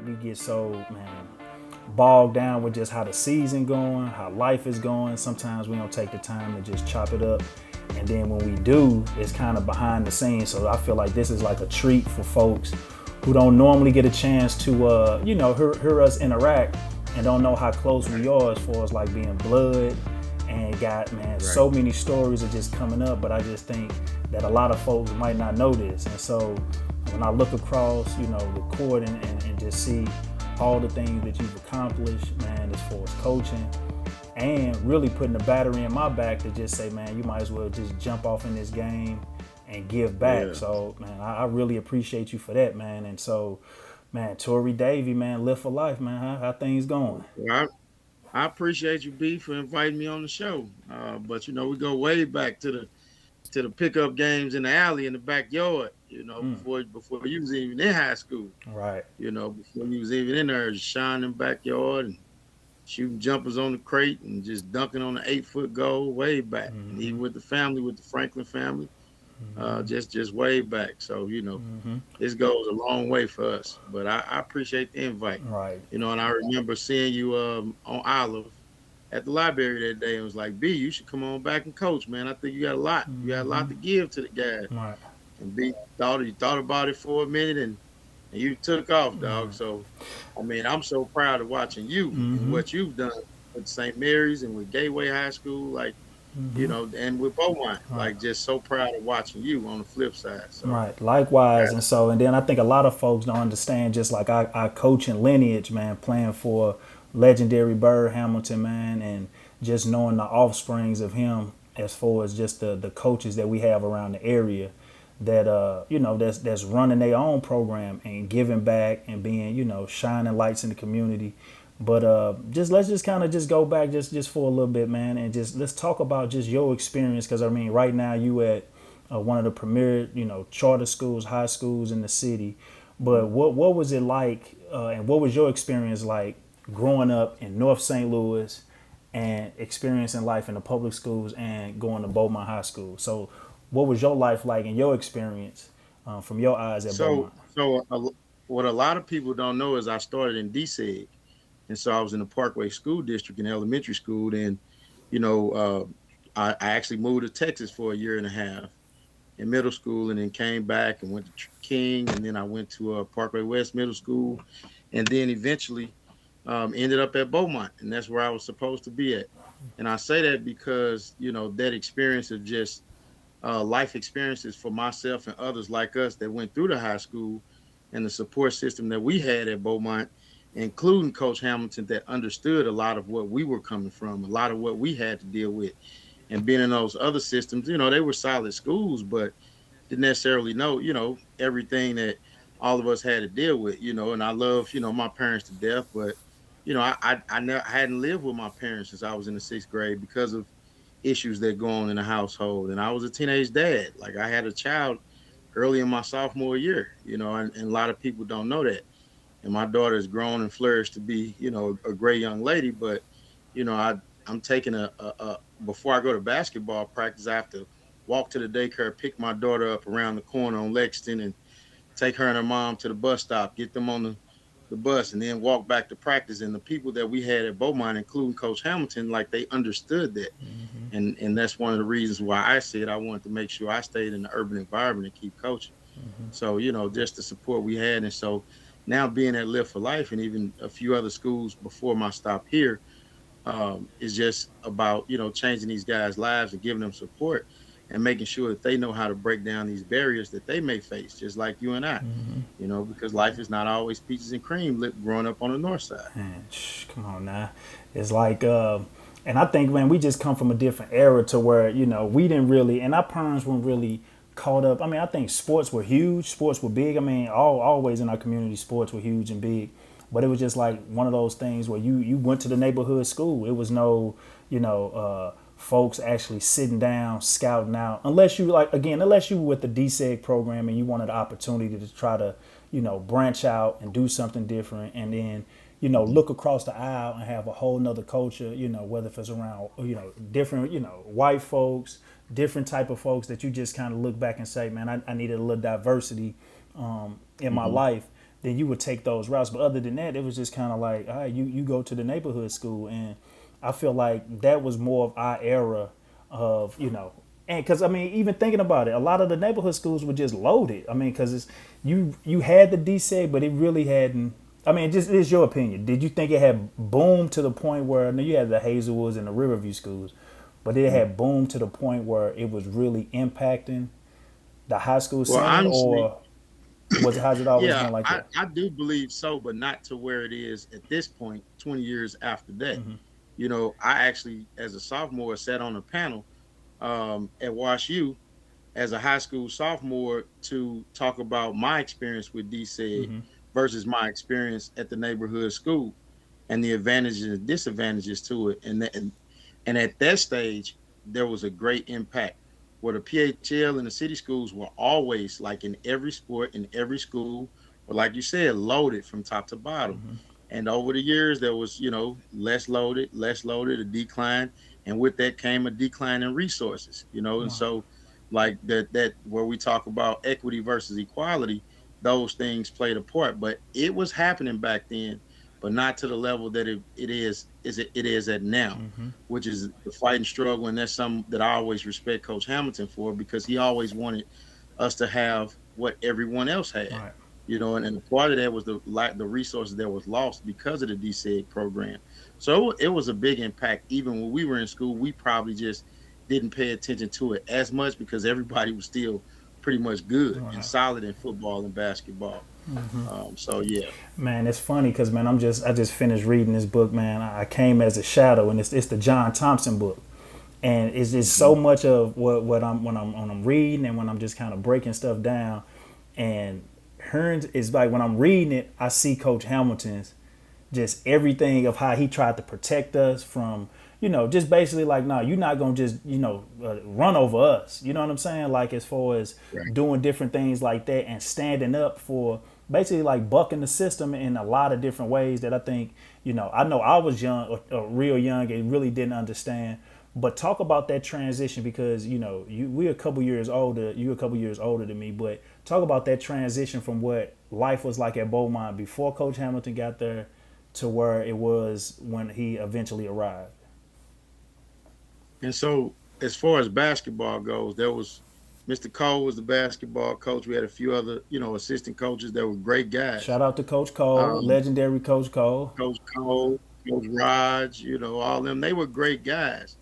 We get so, man, bogged down with just how the season going, how life is going. Sometimes we don't take the time to just chop it up. And then when we do, it's kind of behind the scenes. So I feel like this is like a treat for folks who don't normally get a chance to, hear us interact and don't know how close we are as far as like being blood and got, man, right. So many stories are just coming up. But I just think that a lot of folks might not know this. And so when I look across, the court and just see all the things that you've accomplished, man, as far as coaching and really putting the battery in my back to just say, man, you might as well just jump off in this game and give back. Yeah. So, man, I really appreciate you for that, man. And so, man, Torrey Davie, man, Lift for Life, man, how things going? Well, I appreciate you, B, for inviting me on the show. But, we go way back to the pickup games in the alley in the backyard, before you was even in high school. Right. Before you was even in there, shining backyard and shooting jumpers on the crate and just dunking on the 8-foot goal way back. Mm-hmm. And even with the family, with the Franklin family, just way back. So, this goes a long way for us. But I appreciate the invite. Right. And I remember seeing you on Olive at the library that day and was like, B, you should come on back and coach, man. I think you got a lot. You got a lot to give to the guys. Right. And B thought about it for a minute and you took off, dog. So, I'm so proud of watching you and what you've done with St. Mary's and with Gateway High School, like, and with Beaumont. Right. Like, just so proud of watching you on the flip side. So. Right. Likewise. Yeah. And then I think a lot of folks don't understand just like our coaching lineage, man, playing for legendary Bird Hamilton, man, and just knowing the offsprings of him as far as just the coaches that we have around the area that that's running their own program and giving back and being shining lights in the community. But let's just kind of just go back just for a little bit, man, and just let's talk about just your experience, because right now you at one of the premier charter schools, high schools in the city. But what was it like and what was your experience like growing up in North St. Louis and experiencing life in the public schools and going to Beaumont High School? So what was your life like and your experience from your eyes at Beaumont? So what a lot of people don't know is I started in DSEG. And so I was in the Parkway School District in elementary school. And, I actually moved to Texas for a year and a half in middle school and then came back and went to King. And then I went to Parkway West Middle School and then eventually ended up at Beaumont. And that's where I was supposed to be at. And I say that because, that experience of just life experiences for myself and others like us that went through the high school and the support system that we had at Beaumont, including Coach Hamilton, that understood a lot of what we were coming from, a lot of what we had to deal with. And being in those other systems, they were solid schools, but didn't necessarily know, everything that all of us had to deal with, and I love, my parents to death, but, I hadn't lived with my parents since I was in the 6th grade because of issues that go on in the household. And I was a teenage dad. Like, I had a child early in my sophomore year, and a lot of people don't know that. And my daughter has grown and flourished to be, a great young lady. But, I'm taking before I go to basketball practice, I have to walk to the daycare, pick my daughter up around the corner on Lexington and take her and her mom to the bus stop, get them on the bus, and then walk back to practice. And the people that we had at Beaumont, including Coach Hamilton, like, they understood that. Mm-hmm. And that's one of the reasons why I said I wanted to make sure I stayed in the urban environment and keep coaching. Mm-hmm. So, just the support we had. And so now being at Lift for Life and even a few other schools before my stop here is just about, changing these guys' lives and giving them support and making sure that they know how to break down these barriers that they may face, just like you and I, because life is not always peaches and cream growing up on the north side. Man, come on now. It's like, and I think, man, we just come from a different era to where, we didn't really, and our parents weren't really caught up. I think sports were huge. Sports were big. Always in our community, sports were huge and big. But it was just like one of those things where you went to the neighborhood school. It was no, folks actually sitting down, scouting out. Unless you were with the DSEG program and you wanted the opportunity to try to, branch out and do something different. And then, look across the aisle and have a whole nother culture, whether if it's around, different, white folks, different type of folks that you just kind of look back and say, man, I needed a little diversity in my life. then you would take those routes. But other than that, it was just kind of like, all right, you go to the neighborhood school. And I feel like that was more of our era of, and because, I mean, even thinking about it, a lot of the neighborhood schools were just loaded. I mean, because you had the DSEG, but it really hadn't. I mean, just it's your opinion. Did you think it had boomed to the point where, you had the Hazelwoods and the Riverview schools, but it had boomed to the point where it was really impacting the high school scene, honestly, or has it always been like that? I do believe so, but not to where it is at this point, 20 years after that. I actually, as a sophomore, sat on a panel at Wash U as a high school sophomore to talk about my experience with DSEG versus my experience at the neighborhood school and the advantages and disadvantages to it. And at that stage, there was a great impact where the PHL and the city schools were always, like in every sport, in every school, or like you said, loaded from top to bottom. And over the years, there was, less loaded, a decline. And with that came a decline in resources, and so like that where we talk about equity versus equality, those things played a part. But it was happening back then, but not to the level that it is at now, which is the fight and struggle. And that's something that I always respect Coach Hamilton for, because he always wanted us to have what everyone else had. Right. And part of that was the resources that was lost because of the DSEG program. So it was a big impact. Even when we were in school, we probably just didn't pay attention to it as much because everybody was still pretty much good and solid in football and basketball. So yeah, man, it's funny because, man, I just finished reading this book, man. I Came as a Shadow, and it's the John Thompson book, and it's just so much of what when I'm reading and when I'm just kind of breaking stuff down, and Hearns is like, when I'm reading it, I see Coach Hamilton's just everything of how he tried to protect us from, just basically like, no, you're not going to just, run over us. You know what I'm saying? Like, as far as doing different things like that and standing up for basically like bucking the system in a lot of different ways that I think, I know I was young, or real young, and really didn't understand. But talk about that transition, because, we're a couple years older. You're a couple years older than me, but talk about that transition from what life was like at Beaumont before Coach Hamilton got there to where it was when he eventually arrived. And so, as far as basketball goes, there was Mr. Cole was the basketball coach. We had a few other, assistant coaches that were great guys. Shout out to Coach Cole, legendary Coach Cole. Coach Cole, Coach Raj, all of them. They were great guys.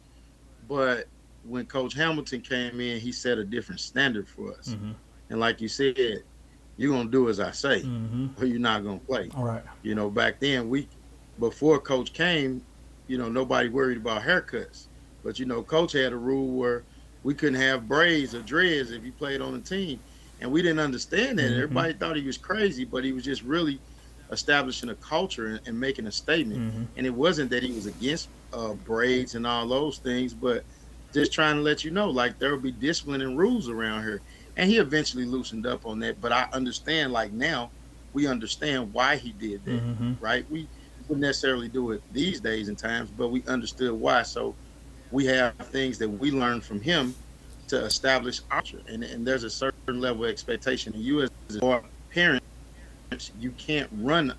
But when Coach Hamilton came in, he set a different standard for us. And like you said, you're going to do as I say, or you're not going to play. All right. Back then, before Coach came, nobody worried about haircuts. But, Coach had a rule where we couldn't have braids or dreads if you played on the team. And we didn't understand that. Everybody thought he was crazy, but he was just really establishing a culture and making a statement. And it wasn't that he was against braids and all those things, but just trying to let you know, like, there will be discipline and rules around here. And he eventually loosened up on that. But I understand, like, now we understand why he did that, right? We wouldn't necessarily do it these days and times, but we understood why. So we have things that we learned from him to establish our culture. And there's a certain level of expectation. And you as a parent, you can't run,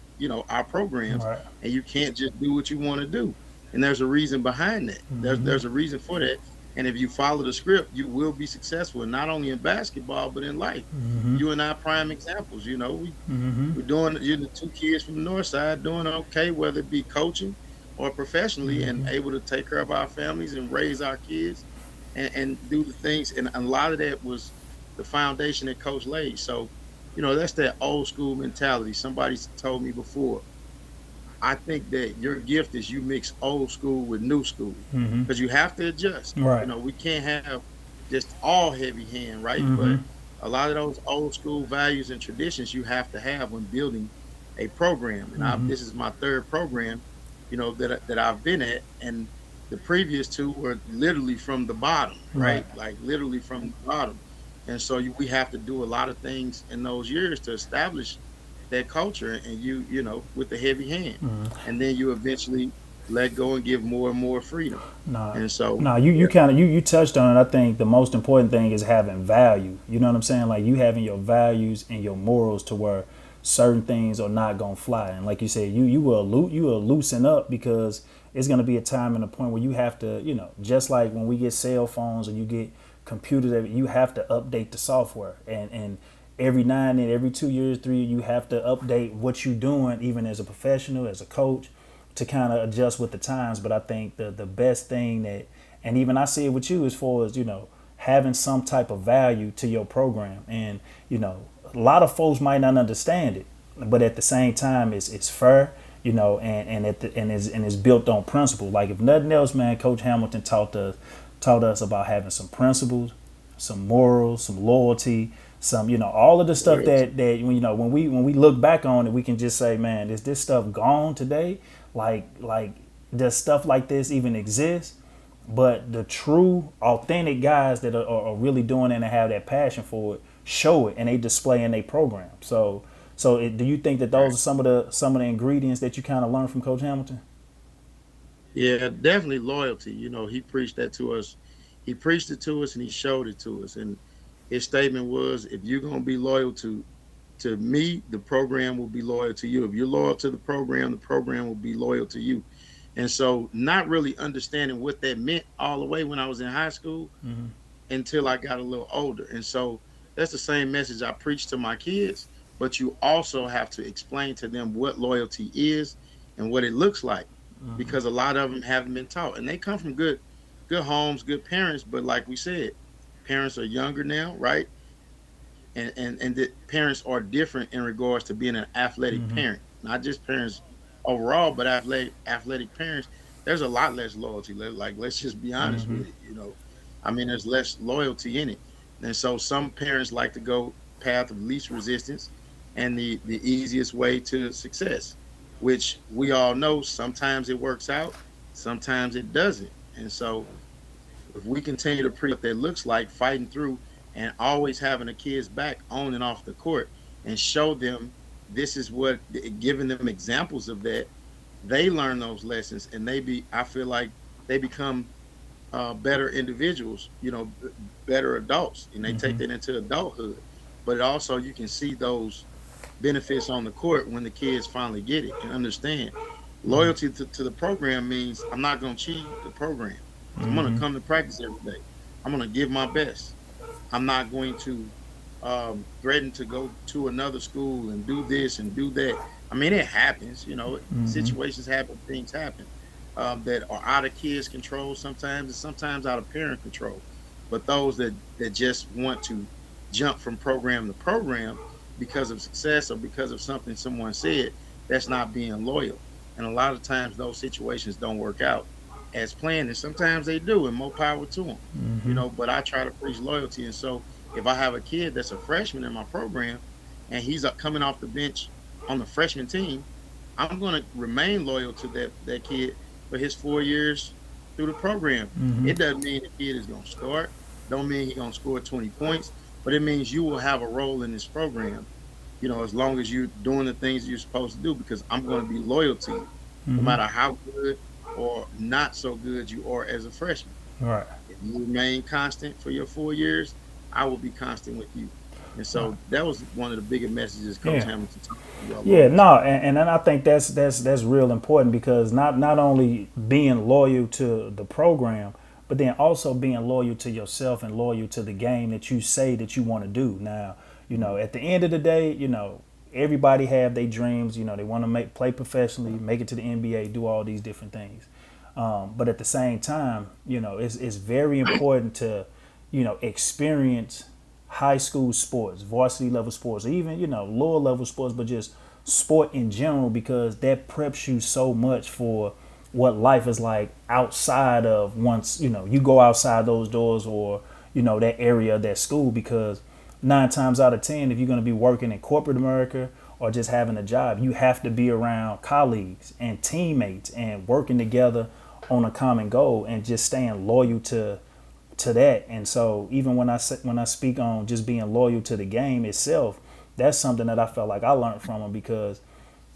our programs, and you can't just do what you want to do. And there's a reason behind that. There's a reason for that. And if you follow the script, you will be successful, not only in basketball, but in life. You and I prime examples. We're doing, the two kids from the north side doing okay, whether it be coaching or professionally, and able to take care of our families and raise our kids and do the things. And a lot of that was the foundation that Coach laid. So, that's that old school mentality. Somebody told me before, I think that your gift is you mix old school with new school, because you have to adjust. Right. We can't have just all heavy hand, right? But a lot of those old school values and traditions you have to have when building a program. And this is my third program, that I've been at, and the previous two were literally from the bottom, right? Like literally from the bottom. And so we have to do a lot of things in those years to establish that culture, and you with the heavy hand, and then you eventually let go and give more and more freedom. And so you kind of you touched on it. I think the most important thing is having value. You know what I'm saying? Like, you having your values and your morals to where certain things are not gonna fly. And like you said, you will loosen up, because it's gonna be a time and a point where you have to, just like when we get cell phones or you get computers, you have to update the software. And every 9 and every 2 years, 3, you have to update what you're doing, even as a professional, as a coach, to kind of adjust with the times. But I think the best thing that, and even I see it with you, as far as, having some type of value to your program. And, a lot of folks might not understand it, but at the same time, it's fair, and it's built on principle. Like, if nothing else, man, Coach Hamilton taught us about having some principles, some morals, some loyalty, some, all of the stuff that when we look back on it, we can just say, man, is this stuff gone today? Like does stuff like this even exist? But the true, authentic guys that are really doing it and have that passion for it show it, and they display in their program. So do you think that those are some of the ingredients that you kind of learned from Coach Hamilton? Yeah, definitely loyalty. He preached that to us. He preached it to us and he showed it to us. And his statement was, if you're going to be loyal to me, the program will be loyal to you. If you're loyal to the program will be loyal to you. And so, not really understanding what that meant all the way when I was in high school, until I got a little older. And so that's the same message I preach to my kids, but you also have to explain to them what loyalty is and what it looks like, because a lot of them haven't been taught, and they come from good homes, good parents. But like we said, parents are younger now, right? And the parents are different in regards to being an athletic parent, not just parents overall, but athletic parents. There's a lot less loyalty. Like, let's just be honest with it. There's less loyalty in it. And so some parents like to go path of least resistance and the easiest way to success, which we all know sometimes it works out, sometimes it doesn't. And so if we continue to preach what that looks like, fighting through and always having the kids back on and off the court, and show them this is what, giving them examples of that, they learn those lessons, and I feel like they become better individuals, better adults, and they take that into adulthood. But also, you can see those benefits on the court when the kids finally get it and understand. Loyalty to the program means I'm not going to cheat the program. I'm going to come to practice every day. I'm going to give my best. I'm not going to threaten to go to another school and do this and do that. It happens, situations happen, things happen that are out of kids' control sometimes, and sometimes out of parent control. But those that just want to jump from program to program because of success or because of something someone said, that's not being loyal. And a lot of times those situations don't work out as planned, and sometimes they do, and more power to them. But I try to preach loyalty. And so if I have a kid that's a freshman in my program and he's coming off the bench on the freshman team, I'm going to remain loyal to that kid for his 4 years through the program. It doesn't mean the kid is going to start, don't mean he's going to score 20 points, but it means you will have a role in this program, as long as you're doing the things you're supposed to do, because I'm going to be loyal to you, no matter how good or not so good you are as a freshman. Right. If you remain constant for your 4 years, I will be constant with you. And so that was one of the bigger messages Coach Hamilton talked about. Yeah, no, and I think that's real important, because not only being loyal to the program, but then also being loyal to yourself and loyal to the game that you say that you want to do. Now, at the end of the day, everybody have their dreams. They want to play professionally, make it to the NBA, do all these different things. But at the same time, it's very important to, experience high school sports, varsity level sports, or even, lower level sports, but just sport in general, because that preps you so much for what life is like outside of, once, you go outside those doors, or, that area of that school. Because 9 times out of 10, if you're going to be working in corporate America or just having a job, you have to be around colleagues and teammates and working together on a common goal, and just staying loyal to that. And so even when I speak on just being loyal to the game itself, that's something that I felt like I learned from him, because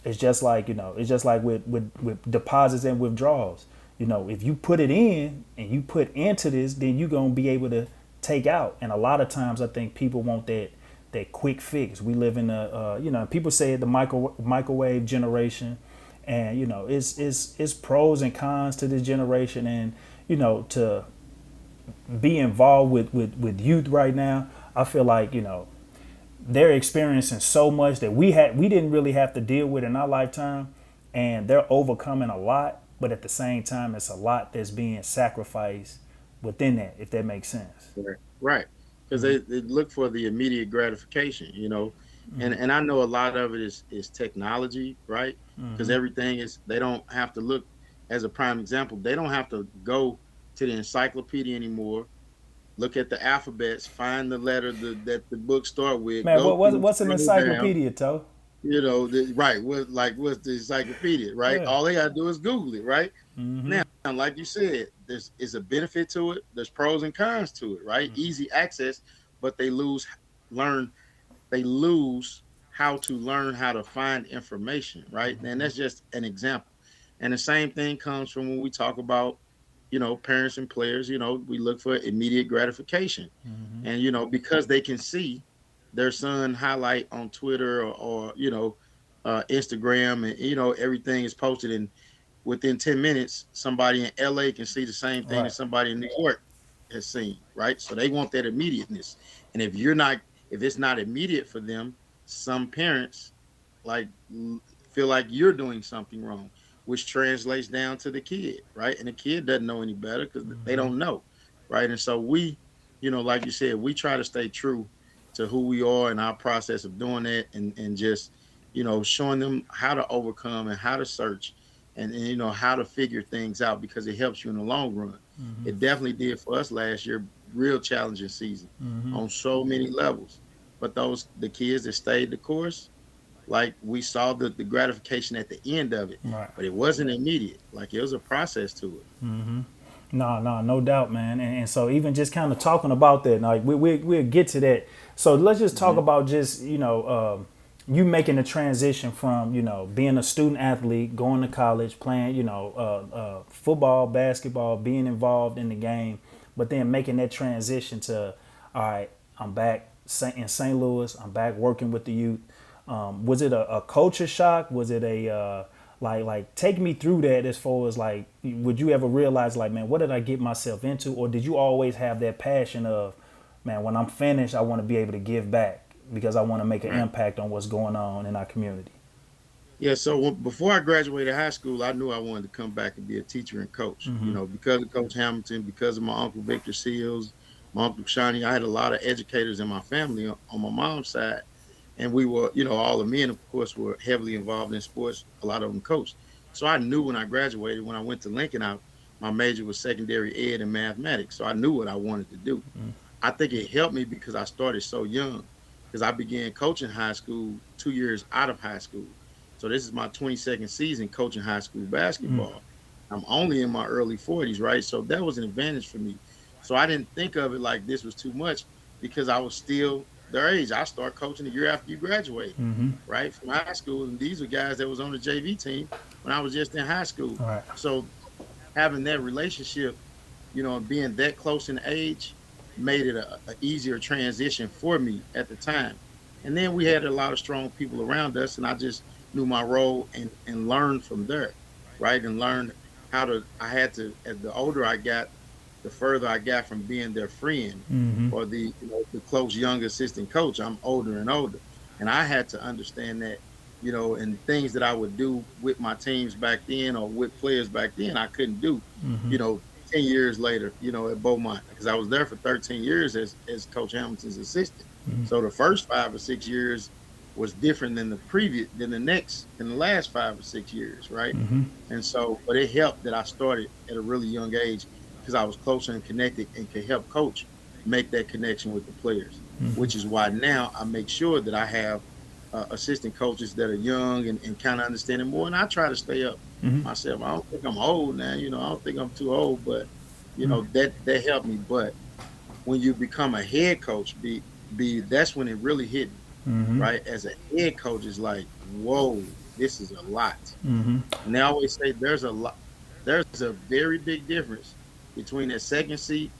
it's just like, with deposits and withdrawals. If you put it in and you put into this, then you're going to be able to take out. And a lot of times I think people want that that quick fix. We live in a people say the microwave generation, and it's pros and cons to this generation, and to be involved with youth right now. I feel like they're experiencing so much that we didn't really have to deal with in our lifetime, and they're overcoming a lot. But at the same time, it's a lot that's being sacrificed within that, if that makes sense. Right. Because they look for the immediate gratification, and I know a lot of it is technology, right? Because everything they don't have to look, as a prime example, they don't have to go to the encyclopedia anymore, look at the alphabets, find the letter that the book start with, Man, go through, what's an scroll down, encyclopedia, Toe? right? What's the encyclopedia, right? Yeah. All they gotta do is Google it, right? Mm-hmm. Now, like you said, there's is a benefit to it. There's pros and cons to it, right? Easy access, but learn they lose how to learn how to find information, right? And that's just an example. And the same thing comes from when we talk about, parents and players. We look for immediate gratification, and because they can see their son highlight on Twitter or Instagram, and everything is posted, and within 10 minutes, somebody in LA can see the same thing that Right. somebody in New York has seen, right? So they want that immediateness. And if it's not immediate for them, some parents like feel like you're doing something wrong, which translates down to the kid, right? And the kid doesn't know any better because they don't know, right? And so we, like you said, we try to stay true to who we are in our process of doing that, and just, showing them how to overcome and how to search, and how to figure things out, because it helps you in the long run. It definitely did for us last year. Real challenging season on so many levels, but the kids that stayed the course, like, we saw the gratification at the end of it, Right. but it wasn't immediate. Like, it was a process to it. No doubt, man. And so even just kind of talking about that, like we'll get to that. So let's just talk about just, you making the transition from, being a student athlete, going to college, playing, football, basketball, being involved in the game, but then making that transition to, all right, I'm back in St. Louis. I'm back working with the youth. Was it a culture shock? Was it a like take me through that, as far as like, would you ever realize, like, man, what did I get myself into? Or did you always have that passion of, man, when I'm finished, I want to be able to give back because I want to make an impact on what's going on in our community? Yeah, so before I graduated high school, I knew I wanted to come back and be a teacher and coach. Because of Coach Hamilton, because of my uncle Victor Seals, my uncle Shawnee, I had a lot of educators in my family on my mom's side. And we were, all the men, of course, were heavily involved in sports. A lot of them coached. So I knew when I graduated, when I went to Lincoln, my major was secondary ed and mathematics. So I knew what I wanted to do. I think it helped me because I started so young, because I began coaching high school 2 years out of high school. So this is my 22nd season coaching high school basketball. I'm only in my early 40s, right? So that was an advantage for me. So I didn't think of it like this was too much, because I was still their age. I started coaching the year after you graduate, right, from high school. And these were guys that was on the JV team when I was just in high school. Right. So having that relationship, and being that close in age made it a easier transition for me at the time. And then we had a lot of strong people around us, and I just knew my role and learned from there, right? And learned as the older I got, the further I got from being their friend or the close young assistant coach. I'm older and older, and I had to understand that, and things that I would do with my teams back then or with players back then, I couldn't do, 10 years later, at Beaumont, because I was there for 13 years as Coach Hamilton's assistant. So the first 5 or 6 years was different than the last 5 or 6 years, right? And so, but it helped that I started at a really young age, because I was closer and connected and could help coach make that connection with the players, which is why now I make sure that I have assistant coaches that are young and kind of understand it more. And I try to stay up myself. I don't think I'm old now, I don't think I'm too old, but that helped me. But when you become a head coach, that's when it really hit me, right? As a head coach, is like, whoa, this is a lot. And they always say there's a very big difference between that second seat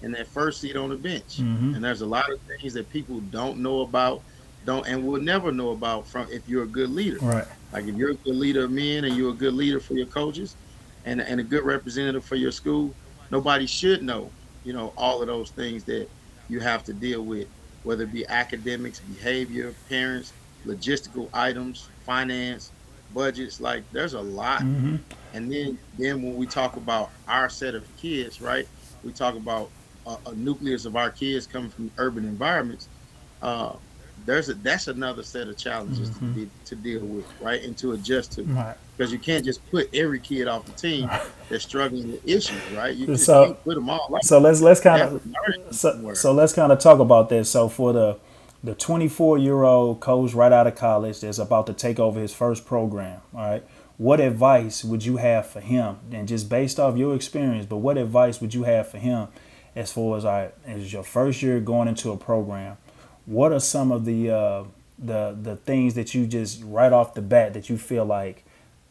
and that first seat on the bench. Mm-hmm. And there's a lot of things that people don't know about, don't and will never know about from if you're a good leader. Right. Like if you're a good leader of men and you're a good leader for your coaches and a good representative for your school, nobody should know, all of those things that you have to deal with, whether it be academics, behavior, parents, logistical items, finance, budgets. Like there's a lot. Mm-hmm. And then when we talk about our set of kids, right? We talk about a nucleus of our kids coming from urban environments. Uh, that's another set of challenges Mm-hmm. to deal with, right, and to adjust to, Right. because you can't just put every kid off the team that's struggling with issues, right? You just So can't put them all. Like so let's they kind have to of learn so somewhere. let's kind of talk about this. So for the 24-year-old coach right out of college that's about to take over his first program, all right, what advice would you have for him? And just based off your experience, but what advice would you have for him as far as, all right, as your first year going into a program? What are some of the things that you just right off the bat that you feel like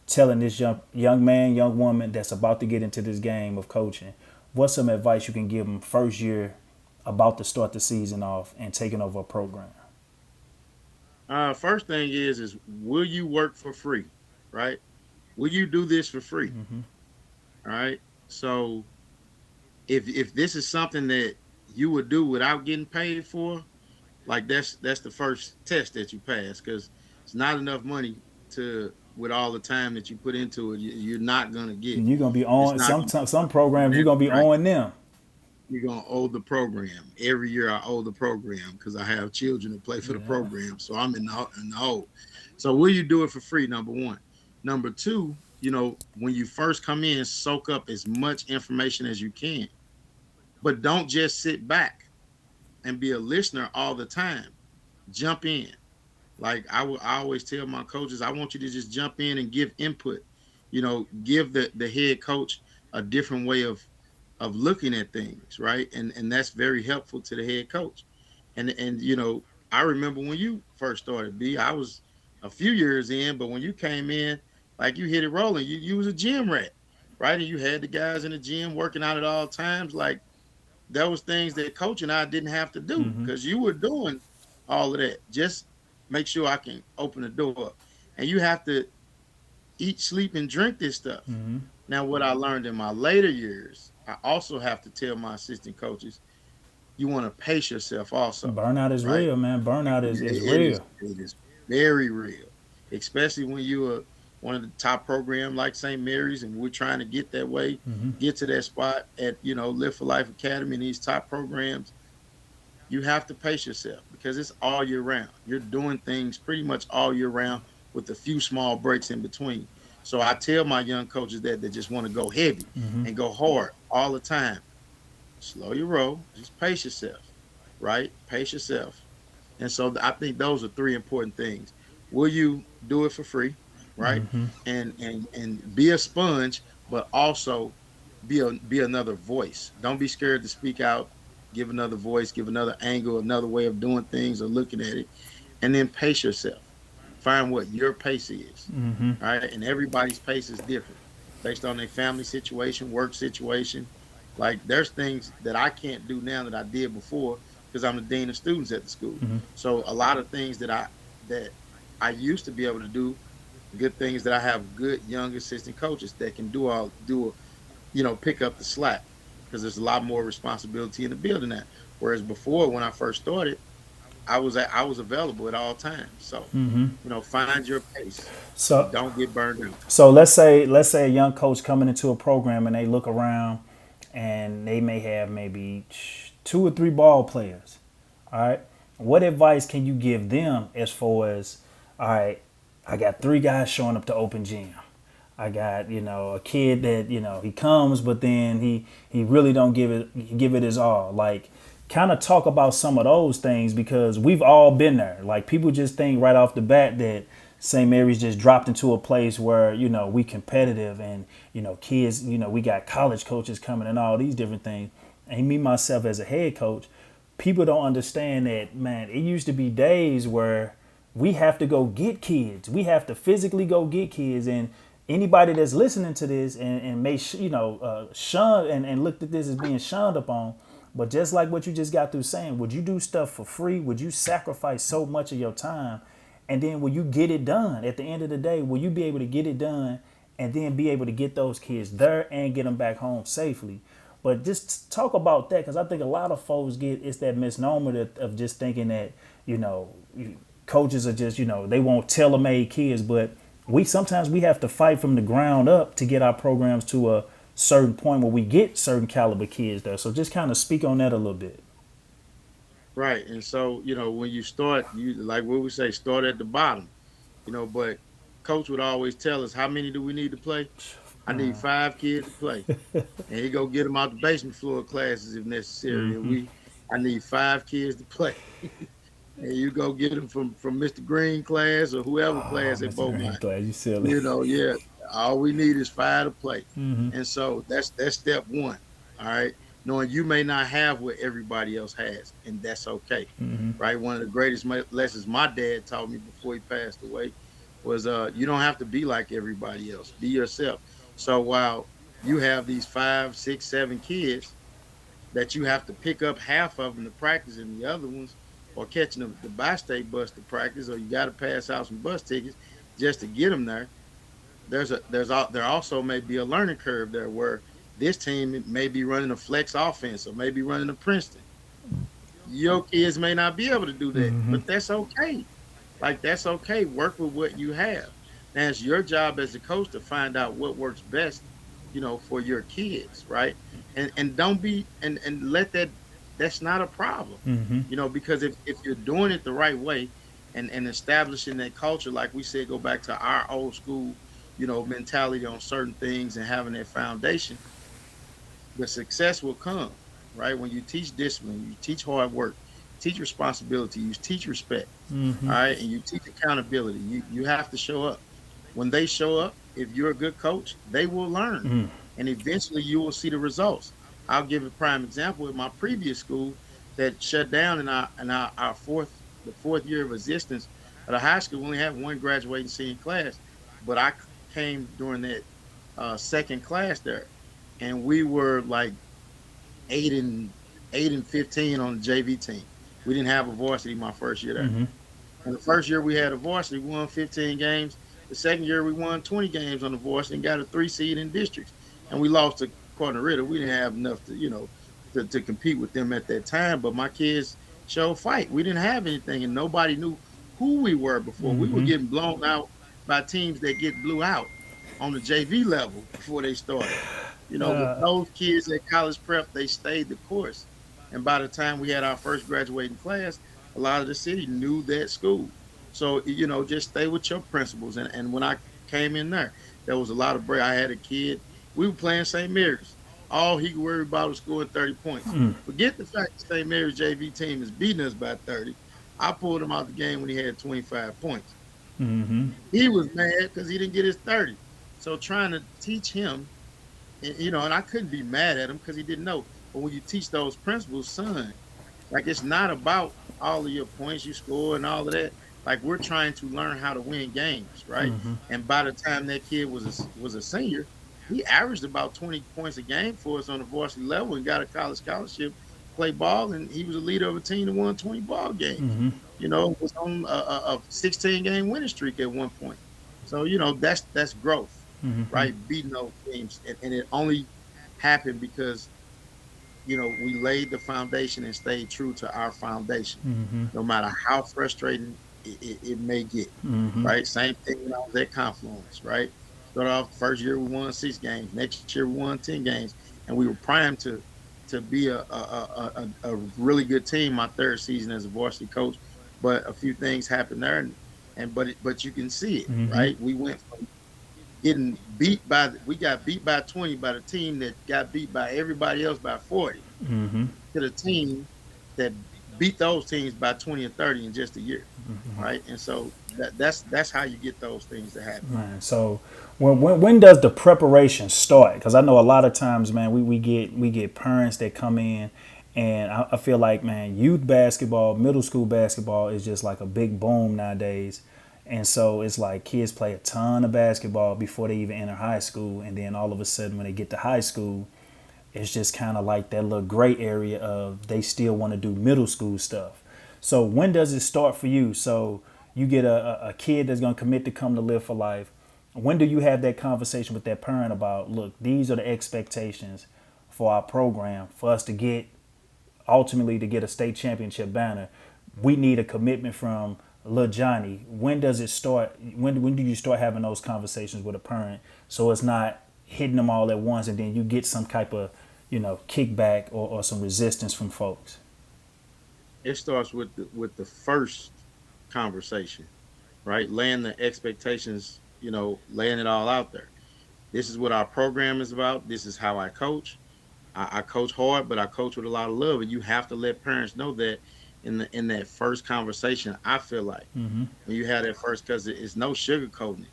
telling this young man, young woman that's about to get into this game of coaching? What's some advice you can give them first year, about to start the season off and taking over a program? First thing is will you work for free, right? Will you do this for free? Mm-hmm. All right. So if this is something that you would do without getting paid for, like that's the first test that you pass, because it's not enough money to with all the time that you put into it. You're not gonna get. And you're gonna be It's on not gonna some programs. You're gonna be right. on them. You're gonna owe the program every year. I owe the program because I have children that play for the Yeah. program, so I'm in the hole. So will you do it for free? Number one. Number two, when you first come in, soak up as much information as you can, but don't just sit back and be a listener all the time. Jump in. Like I always tell my coaches, I want you to just jump in and give input. Give the head coach a different way of looking at things, right? And that's very helpful to the head coach. And I remember when you first started, B, I was a few years in, but when you came in, like you hit it rolling. You was a gym rat, right? And you had the guys in the gym working out at all times. Like there was things that coach and I didn't have to do Mm-hmm. because you were doing all of that. Just make sure I can open the door. And you have to eat, sleep, and drink this stuff. Mm-hmm. Now, what I learned in my later years, I also have to tell my assistant coaches, you want to pace yourself also, Burnout is right? real, man. Burnout is It real. it is very real, especially when you are one of the top program like St. Mary's, and we're trying to get that way, Mm-hmm. get to that spot at Live for Life Academy and these top programs. You have to pace yourself because it's all year round. You're doing things pretty much all year round with a few small breaks in between. So I tell my young coaches that they just want to go heavy Mm-hmm. and go hard all the time. Slow your roll, just pace yourself, right? Pace yourself. And so I think those are three important things. Will you do it for free, right? Mm-hmm. And be a sponge, but also be another voice. Don't be scared to speak out. Give another voice, give another angle, another way of doing things or looking at it, and then pace yourself. Find what your pace is, Mm-hmm. all right? And everybody's pace is different based on their family situation, work situation. Like there's things that I can't do now that I did before because I'm the dean of students at the school. Mm-hmm. So a lot of things that I used to be able to do, good things that I have good young assistant coaches that can pick up the slack because there's a lot more responsibility in the building now. Whereas before, when I first started, I was available at all times. So, Mm-hmm. find your pace and So don't get burned out. so let's say a young coach coming into a program and they look around and they may have maybe two or three ball players. All right. What advice can you give them as far as, all right, I got three guys showing up to open gym. I got, a kid that, he comes, but then he really don't give it his all. Like, kind of talk about some of those things because we've all been there. Like, people just think right off the bat that St. Mary's just dropped into a place where, we competitive and, kids, we got college coaches coming and all these different things. And me, myself, as a head coach, people don't understand that, man, it used to be days where we have to go get kids. We have to physically go get kids. And anybody that's listening to this and may, shun and looked at this as being shunned upon, But just like what you just got through saying, would you do stuff for free? Would you sacrifice so much of your time? And then will you get it done at the end of the day? Will you be able to get it done and then be able to get those kids there and get them back home safely? But just talk about that, because I think a lot of folks it's that misnomer of just thinking that, coaches are just, they want tailor-made kids. But sometimes we have to fight from the ground up to get our programs to a certain point where we get certain caliber kids there. So just kind of speak on that a little bit. Right. And so, when you start, you like what we say, start at the bottom, but coach would always tell us, how many do we need to play? I need 5 kids to play. And he go get them out the basement floor classes if necessary. Mm-hmm. And I need 5 kids to play. And you go get them from Mr. Green class or whoever class at Beaumont. You silly. Yeah. All we need is 5 to play. Mm-hmm. And so that's step one. All right. Knowing you may not have what everybody else has, and that's okay. Mm-hmm. Right. One of the greatest lessons my dad taught me before he passed away was you don't have to be like everybody else. Be yourself. So while you have these 5, 6, 7 kids that you have to pick up half of them to practice and the other ones, or catching the bi-state bus to practice, or you got to pass out some bus tickets just to get them there. There also may be a learning curve there where this team may be running a flex offense or maybe running a Princeton. Your kids may not be able to do that, Mm-hmm. but that's okay. Like, that's okay. Work with what you have. Now, it's your job as a coach to find out what works best, for your kids, right? And don't be and let that's not a problem, Mm-hmm. because if you're doing it the right way and establishing that culture, like we said, go back to our old school, mentality on certain things and having that foundation, the success will come, right? When you teach discipline, you teach hard work, teach responsibility, you teach respect, Mm-hmm. all right? And you teach accountability. You have to show up. When they show up, if you're a good coach, they will learn. Mm. And eventually you will see the results. I'll give a prime example with my previous school that shut down in our fourth year of existence. At a high school, we only had one graduating senior class, but I came during that second class there, and we were like 8-15 on the JV team. We didn't have a varsity my first year there. Mm-hmm. And the first year we had a varsity, we won 15 games. The second year we won 20 games on the varsity and got a 3 seed in districts. And we lost to Corner Ritter. We didn't have enough to compete with them at that time. But my kids showed fight. We didn't have anything, and nobody knew who we were before. Mm-hmm. We were getting blown out by teams that get blew out on the JV level before they started. With those kids at college prep, they stayed the course. And by the time we had our first graduating class, a lot of the city knew that school. So, just stay with your principles. And when I came in there was a lot of break. I had a kid. We were playing St. Mary's. All he could worry about was scoring 30 points. Forget the fact that St. Mary's JV team is beating us by 30. I pulled him out the game when he had 25 points. Mm-hmm. He was mad because he didn't get his 30. So trying to teach him, and I couldn't be mad at him because he didn't know. But when you teach those principles, son, like, it's not about all of your points you score and all of that. Like, we're trying to learn how to win games, right? Mm-hmm. And by the time that kid was a senior, he averaged about 20 points a game for us on the varsity level and got a college scholarship, played ball, and he was a leader of a team that won 20 ball games. Mm-hmm. Was on a 16-game winning streak at one point. So, that's growth, Mm-hmm. right? Beating those teams. And it only happened because, we laid the foundation and stayed true to our foundation, Mm-hmm. no matter how frustrating it may get, Mm-hmm. right? Same thing when I was at Confluence, right? Started off first year we won 6 games. Next year we won 10 games, and we were primed to be a really good team my third season as a varsity coach. But a few things happened there, but you can see it, Mm-hmm. right? We went from getting we got beat by 20 by the team that got beat by everybody else by 40 Mm-hmm. to the team that beat those teams by 20 and 30 in just a year, Mm-hmm. right? And so that's how you get those things to happen. Man, so when does the preparation start? Because I know a lot of times, man, we get parents that come in, and I feel like, man, youth basketball, middle school basketball is just like a big boom nowadays. And so it's like kids play a ton of basketball before they even enter high school, and then all of a sudden when they get to high school, It's just kind of like that little gray area of they still want to do middle school stuff. So when does it start for you? So you get a kid that's going to commit to come to Live for Life. When do you have that conversation with that parent about, look, these are the expectations for our program for us to get, ultimately to get a state championship banner? We need a commitment from little Johnny. When does it start? When do you start having those conversations with a parent so it's not hitting them all at once and then you get some type of, kickback or some resistance from folks? It starts with the first conversation, right? Laying the expectations, laying it all out there. This is what our program is about. This is how I coach. I coach hard, but I coach with a lot of love, and you have to let parents know that in that first conversation. I feel like Mm-hmm. when you have that first, because it's no sugarcoating it.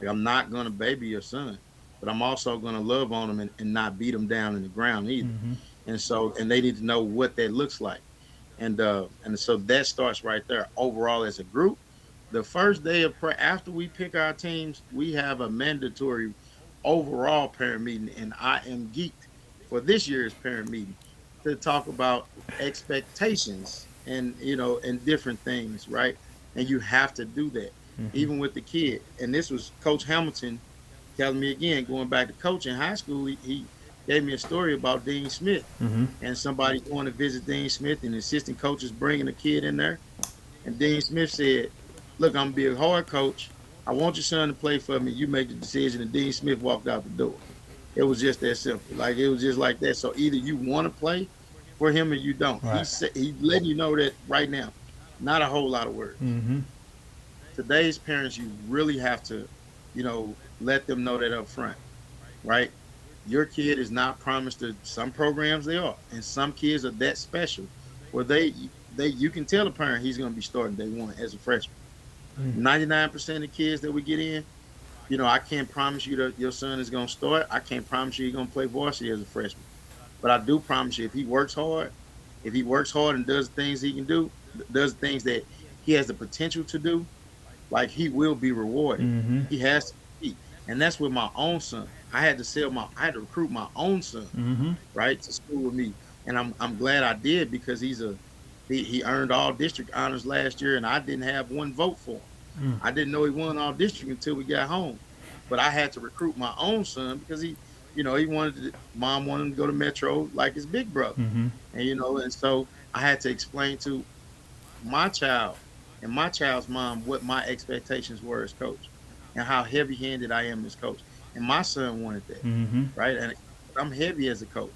Like, I'm not gonna baby your son, but I'm also gonna love on them and not beat them down in the ground either. Mm-hmm. And they need to know what that looks like, and so that starts right there. Overall, as a group, the first day of after we pick our teams, we have a mandatory overall parent meeting, and I am geeked for this year's parent meeting to talk about expectations and different things, right? And you have to do that, Mm-hmm. even with the kid. And this was Coach Hamilton telling me again, going back to coaching high school. He gave me a story about Dean Smith Mm-hmm. and somebody going to visit Dean Smith, and the assistant coaches bringing a kid in there. And Dean Smith said, "Look, I'm gonna be a hard coach. I want your son to play for me. You make the decision." And Dean Smith walked out the door. It was just that simple. Like, it was just like that. So either you want to play for him or you don't. He Right. said, he letting you know that right now. Not a whole lot of words. Mm-hmm. Today's parents, you really have to, let them know that up front, right? Your kid is not promised to some programs. They are, and some kids are that special where they you can tell the parent he's going to be starting day one as a freshman. 99% of kids that we get in, I can't promise you that your son is going to start. I can't promise you he's going to play varsity as a freshman. But I do promise you, if he works hard and does things he can do, does things that he has the potential to do, like, he will be rewarded. Mm-hmm. He has to be. And that's with my own son. I had to recruit my own son, Mm-hmm. right, to school with me. And I'm glad I did, because he earned all district honors last year, and I didn't have one vote for him. Mm. I didn't know he won all district until we got home. But I had to recruit my own son because mom wanted him to go to Metro like his big brother. Mm-hmm. And so I had to explain to my child and my child's mom what my expectations were as coach and how heavy-handed I am as coach. And my son wanted that, Mm-hmm. right? And I'm heavy as a coach.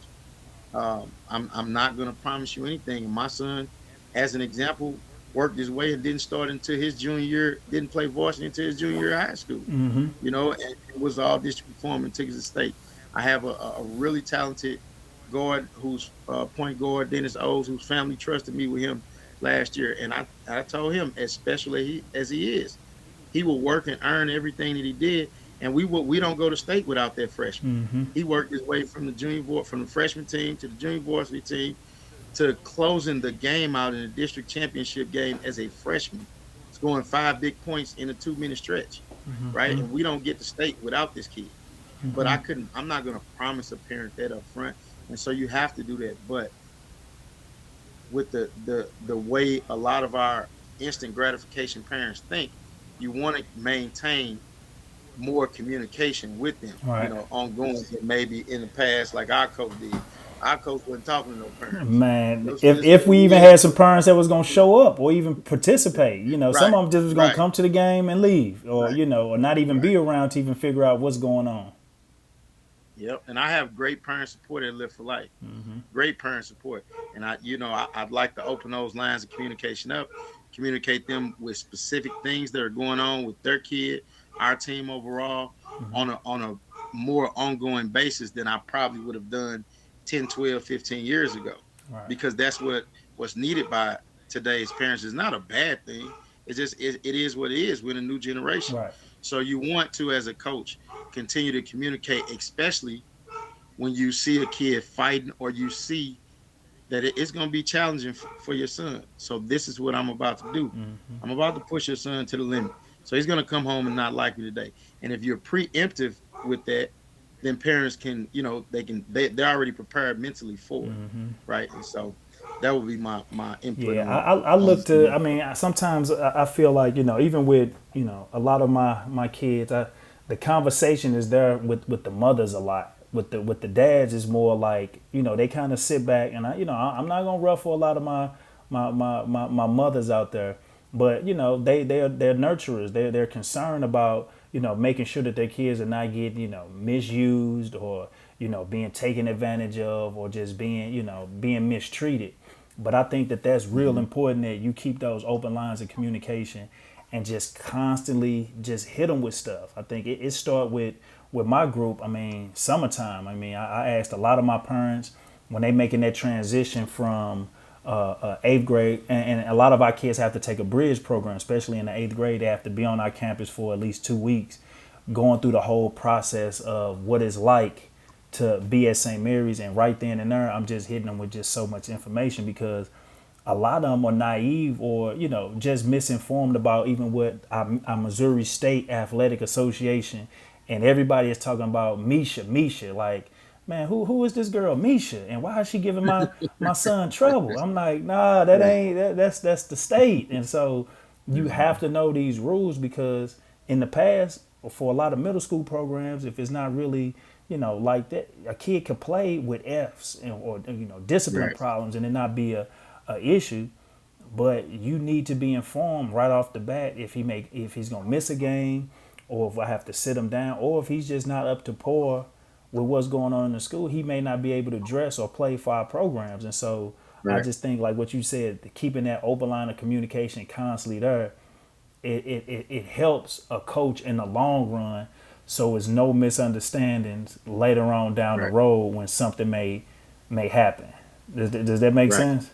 I'm not going to promise you anything. And my son, as an example, worked his way and didn't start until his junior year, didn't play varsity until his junior year of high school, Mm-hmm. and it was all district performing, took us to state. I have a really talented guard who's point guard, Dennis O's, whose family trusted me with him last year. And I told him, as special as he is, he will work and earn everything that he did. And we don't go to state without that freshman. Mm-hmm. He worked his way from the freshman team to the junior varsity team to closing the game out in the district championship game as a freshman, scoring 5 big points in a 2-minute stretch, right? And we don't get to state without this kid. But I'm not going to promise a parent that up front. And so you have to do that. But with the way a lot of our instant gratification parents think, you want to maintain more communication with them, Right. ongoing than maybe in the past, like our coach did. Our coach wasn't talking to no parents. Man, Those if we even had some parents that was gonna show up or even participate, some Right, of them just was gonna right, come to the game and leave, or right, or not even right. be around to even figure out what's going on. Yep. And I have great parent support at Live for Life. Mm-hmm. Great parent support. And I'd like to open those lines of communication up, communicate them with specific things that are going on with their kid, our team overall, on a more ongoing basis than I probably would have done 10, 12, 15 years ago. Right. Because that's what's needed by today's parents. Is not a bad thing. It's just it is what it is. We're in a new generation. Right. So you want to, as a coach, continue to communicate, especially when you see a kid fighting or you see that it's going to be challenging for your son. So this is what I'm about to do. Mm-hmm. I'm about to push your son to the limit. So he's going to come home and not like me today. And if you're preemptive with that, then parents can, they're already prepared mentally for it, right? And so that would be my input Yeah, on I look to. on I mean, sometimes I feel like even with a lot of my kids, the conversation is there with the mothers a lot. With the dads is more like they kind of sit back and I'm not gonna ruffle a lot of my mothers out there, but they're nurturers. They're concerned about making sure that their kids are not getting misused or being taken advantage of or just being mistreated. But I think that that's real important that you keep those open lines of communication and just constantly just hit them with stuff. I think it start with my group. I mean, summertime. I mean, I asked a lot of my parents when they making that transition from eighth grade, and a lot of our kids have to take a bridge program, especially in the eighth grade. They have to be on our campus for at least 2 weeks, going through the whole process of what it's like to be at St. Mary's. And right then and there, I'm just hitting them with just so much information because a lot of them are naive or just misinformed about even what our Missouri State Athletic Association, and everybody is talking about Misha. Like, man, who is this girl Misha, and why is she giving my son trouble? I'm like, nah, that right, ain't that's the state. And so you have to know these rules because in the past, for a lot of middle school programs, if it's not really like that, a kid could play with F's or discipline right, problems and it not be a issue. But you need to be informed right off the bat if he's gonna miss a game, or if I have to sit him down, or if he's just not up to par with what's going on in the school. He may not be able to dress or play for our programs. And so I right, just think, like what you said, keeping that open line of communication constantly there, it helps a coach in the long run, so it's no misunderstandings later on down the right, road when something may happen. Does that make right. sense?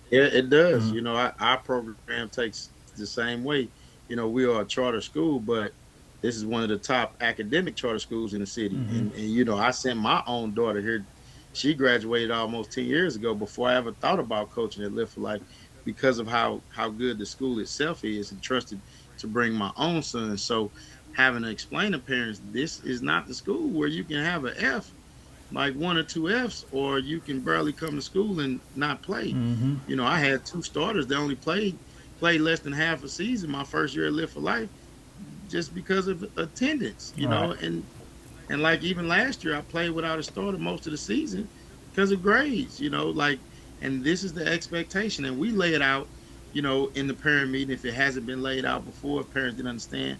Yeah, it does. Our program takes the same way. We are a charter school, but this is one of the top academic charter schools in the city. And I sent my own daughter here. She graduated almost 10 years ago before I ever thought about coaching at Lift for Life because of how good the school itself is, and trusted to bring my own son. So having to explain to parents, this is not the school where you can have an F, like one or two F's, or you can barely come to school and not play. I had two starters that only played less than half a season my first year at Live for Life just because of attendance, All right. and like even last year I played without a starter most of the season because of grades, and this is the expectation, and we lay it out, in the parent meeting if it hasn't been laid out before, if parents didn't understand.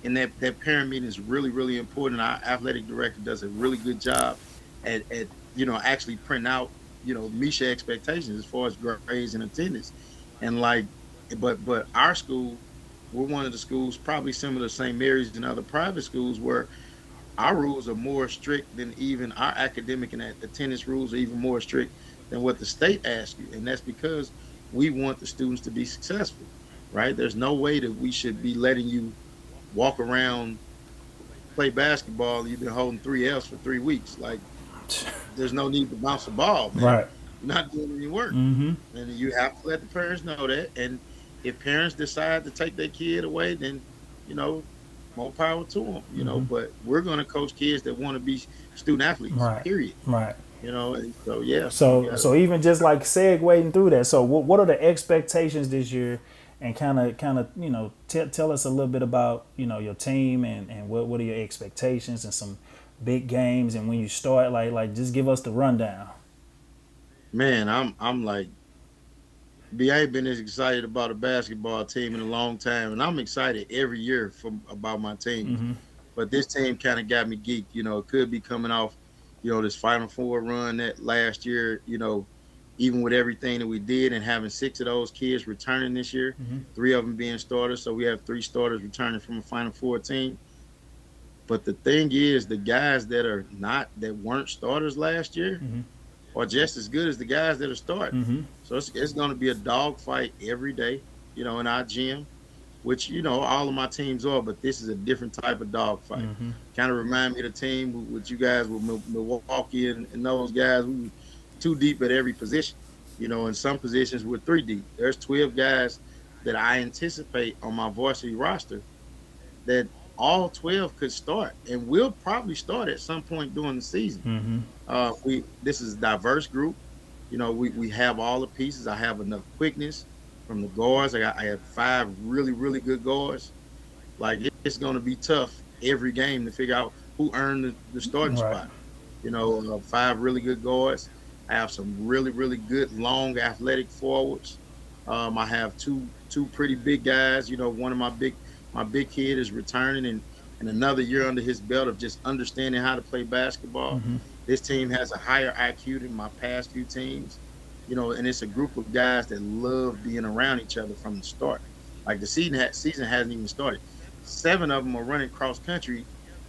And that parent meeting is really, really important. Our athletic director does a really good job at actually printing out Misha expectations as far as grades and attendance. And like, but our school, we're one of the schools probably similar to St. Mary's and other private schools where our rules are more strict than even our academic and attendance rules are even more strict than what the state asks you. And that's because we want the students to be successful, right? There's no way that we should be letting you walk around, play basketball, you've been holding 3 F's for 3 weeks. Like, there's no need to bounce the ball, man. Right. You're not doing any work. And you have to let the parents know that. And if parents decide to take their kid away, then, you know, more power to them, but we're going to coach kids that want to be student athletes, Right. period. Right. And so, yeah. So even just like segueing through that. So what are the expectations this year? And kind of tell us a little bit about your team and what are your expectations and some big games, and when you start, like just give us the rundown. Man, I'm like, I ain't been as excited about a basketball team in a long time, and I'm excited every year about my teams. But this team kind of got me geeked. It could be coming off, this Final Four run that last year. Even with everything that we did and having 6 of those kids returning this year, 3 of them being starters, so we have 3 starters returning from a Final Four team. But the thing is, the guys that weren't starters last year are just as good as the guys that are starting. So it's going to be a dogfight every day, in our gym, which all of my teams are. But this is a different type of dogfight. Kind of remind me of the team with you guys with Milwaukee and those guys who 2 deep at every position. In some positions we're 3 deep. There's 12 guys that I anticipate on my varsity roster that all 12 could start, and we'll probably start at some point during the season. Mm-hmm. We This is a diverse group. We have all the pieces. I have enough quickness from the guards. I have five really good guards. Like it's going to be tough every game to figure out who earned the starting Right. spot. Five really good guards. I have some really good long athletic forwards. I have two pretty big guys. One of my big kid is returning and another year under his belt of just understanding how to play basketball. Mm-hmm. This team has a higher IQ than my past few teams. And it's a group of guys that love being around each other from the start. Like the season hasn't even started. 7 of them are running cross country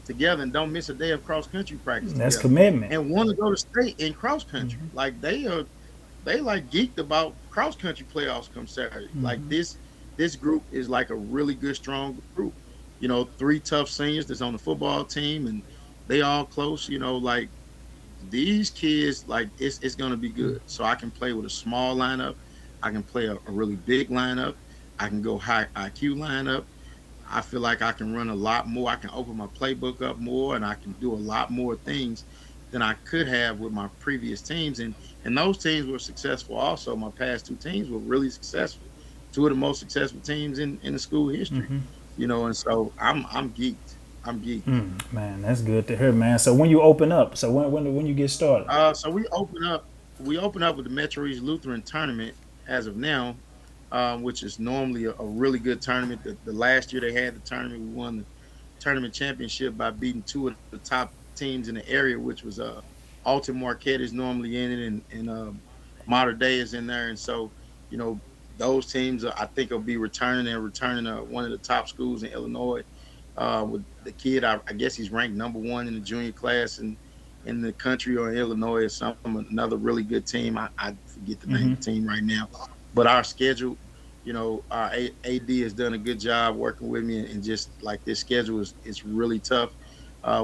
together and don't miss a day of cross country practice That's together, commitment. and want to go to state in cross country. Mm-hmm. Like they like geeked about cross country playoffs come Saturday. Like Mm-hmm. this group is like a really good strong group. 3 tough seniors that's on the football team, and they all close. Like these kids, like it's gonna be good. So I can play with a small lineup. I can play a really big lineup. I can go high IQ lineup. I feel like I can run a lot more. I can open my playbook up more, and I can do a lot more things than I could have with my previous teams. And those teams were successful also. My past 2 teams were really successful. 2 of the most successful teams in the school history. Mm-hmm. And so I'm geeked. I'm geeked. Man, that's good to hear, man. So when you open up, so when you get started? So we open up with the Metro East Lutheran tournament as of now, which is normally a really good tournament. The last year they had the tournament, we won the tournament championship by beating 2 of the top teams in the area, which was Alton Marquette is normally in it, and Mater Dei is in there, and so you know those teams I think will be returning one of the top schools in Illinois. With the kid, I guess he's ranked number 1 in the junior class in the country or in Illinois or something. Another really good team. I forget the name of the team right now, but our schedule. Our AD has done a good job working with me, and just like this schedule is really tough.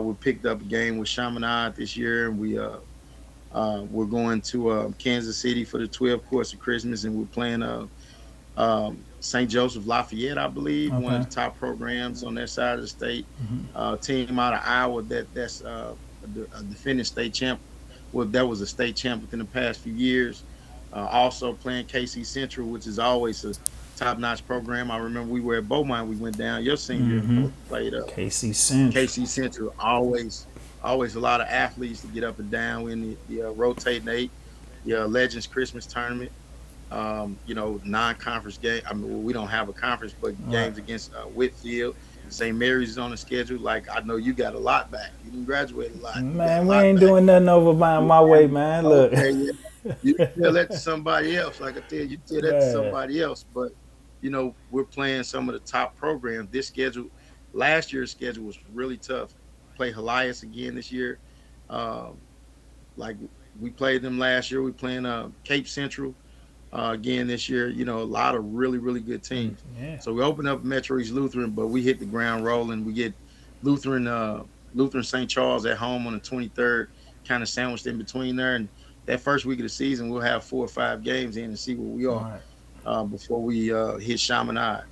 We picked up a game with Chaminade this year, and we're going to Kansas City for the 12 course of Christmas, and we're playing St. Joseph Lafayette, I believe, one of Okay. the top programs on that side of the state. Mm-hmm. Team out of Iowa that's a defending state champ. Well, that was a state champ within the past few years. Also playing KC Central, which is always a top-notch program. I remember we were at Beaumont. We went down your senior Mm-hmm. and played KC Central. KC Central. Always a lot of athletes to get up and down. We're in the rotating 8, the Legends Christmas tournament. Non-conference game. I mean, we don't have a conference, but Right. games against Whitfield. St. Mary's is on the schedule. Like I know you got a lot back. You didn't graduate a lot. You got a Man, we lot ain't back. doing nothing over my way, man. Look. Okay, yeah. You tell that to somebody else. Like I tell you, tell that to Man. somebody else. But we're playing some of the top programs. Last year's schedule was really tough. Play Helias again this year. Um, like we played them last year. We playing Cape Central again this year. A lot of really good teams. Yeah. So we open up Metro East Lutheran, but we hit the ground rolling. We get Lutheran St. Charles at home on the 23rd, kind of sandwiched in between there. And that first week of the season, we'll have 4 or 5 games in and see where we are before we hit Chaminade.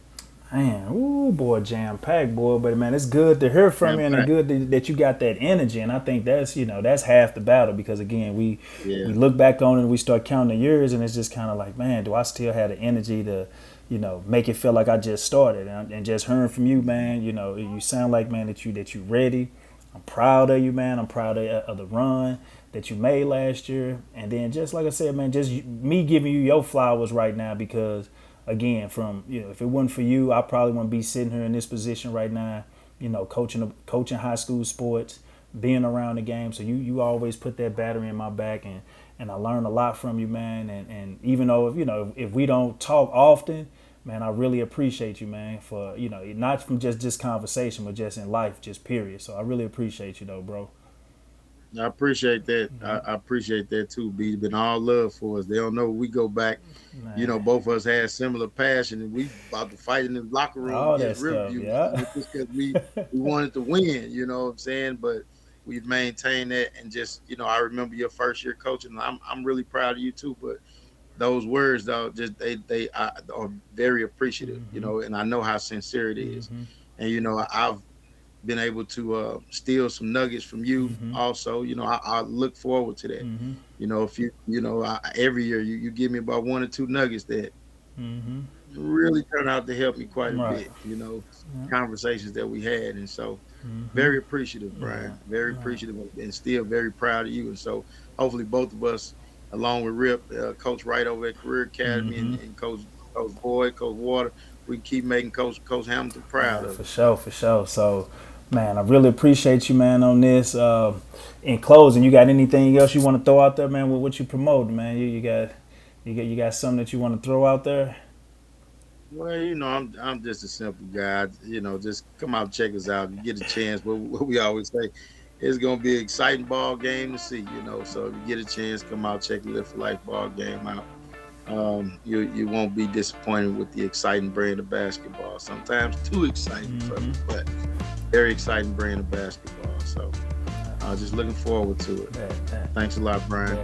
Man, ooh, boy, jam packed, boy. But man, it's good to hear from you, and it's good that you got that energy. And I think that's half the battle, because again, we look back on it and we start counting the years, and it's just kind of like, man, do I still have the energy to, make it feel like I just started? And just hearing from you, man, you sound like, man, that you ready. I'm proud of you, man. I'm proud of the run that you made last year. And then just like I said, man, just me giving you your flowers right now, because again, if it wasn't for you, I probably wouldn't be sitting here in this position right now, coaching high school sports, being around the game. So you always put that battery in my back, and I learned a lot from you, man. And even though, if we don't talk often, man, I really appreciate you, man, for, not from just this conversation, but just in life, just period. So I really appreciate you though, bro. I appreciate that. I appreciate that too, B. It's been all love for us. They don't know we go back. Man. Both of us had similar passion, and we about to fight in the locker room All that against stuff, Riverview. yeah. Just because we wanted to win, you know what I'm saying? But we've maintained that, and just I remember your first year coaching. And I'm really proud of you too. But those words, though, just they are very appreciative, and I know how sincere it is. Mm-hmm. And been able to steal some nuggets from you also. I look forward to that. If every year you give me about 1 or 2 nuggets that really turn out to help me quite a Right. bit, conversations that we had. And so very appreciative, Yeah. Brian, very appreciative, and still very proud of you. And so hopefully both of us, along with Rip, Coach Wright over at Career Academy, and Coach Boyd, Coach Water, we can keep making Coach Hamilton proud Man, of for us. sure, for sure. So, man, I really appreciate you, man, on this. In closing, you got anything else you want to throw out there, man? With what you promoting, man? You got something that you want to throw out there? Well, I'm just a simple guy. Just come out and check us out. If you get a chance, what we always say, it's gonna be an exciting ball game to see. So if you get a chance, come out, check the Lift for Life ball game out. You won't be disappointed with the exciting brand of basketball. Sometimes too exciting for me, but very exciting brand of basketball. So just looking forward to it. Thanks a lot, Brian.